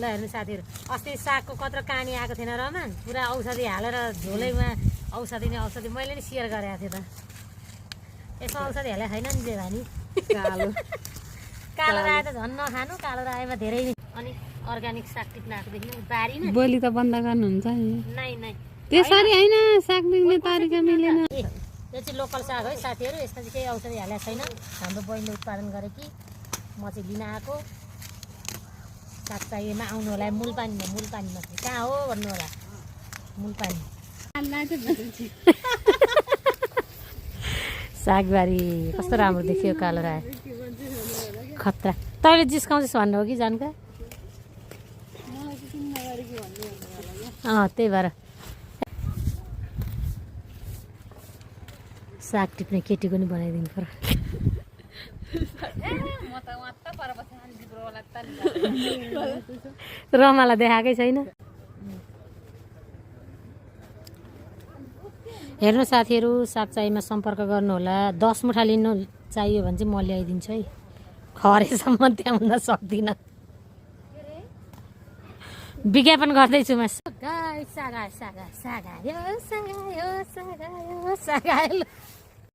ल हेर्नु साथीहरू अस्ति सागको कत्रो कहानी आएको थिएन रमान पुरा औषधि हालेर झोलैमा औषधि नै औषधि मैले नि सेयर गरेको थिएँ त यसमा औषधि हालेको छैन नि देवानी कालो रायो त झन् नखानु कालो रायोमा धेरै नै अनि अर्ग्यानिक साग टिप्न आएको देखिनु बारीमा बोली त बन्द गर्नुहुन्छ नि नै नै त्यसरी होइन साग बिग्ने तरिका मिलेन यो चाहिँ लोकल साग है साथीहरू यसमा चाहिँ केही औषधि हालेको छैन हाम्रो बहिनीले उत्पादन गरे कि म चाहिँ लिन आएको साग चाहिएमा आउनु होला मूलपानीमा कहाँ हो भन्नु होला मूलपानी सागबारी कस्तो राम्रो देखियो कालो रायो खतरा तैँले जिस्काउँछस् भन्नु हो कि जानका त्यही भएर साग टिप्ने केटीको नि बनाइदिनु पर्यो रमालाई देखाएकै छैन हेर्नु साथीहरू साग चाहिएमा सम्पर्क गर्नुहोला 10 मुठा लिनु चाहियो भने चाहिँ म ल्याइदिन्छु है खरेसम्म त्यहाँ हुन सक्दिनँ विज्ञापन गर्दैछु म सागायो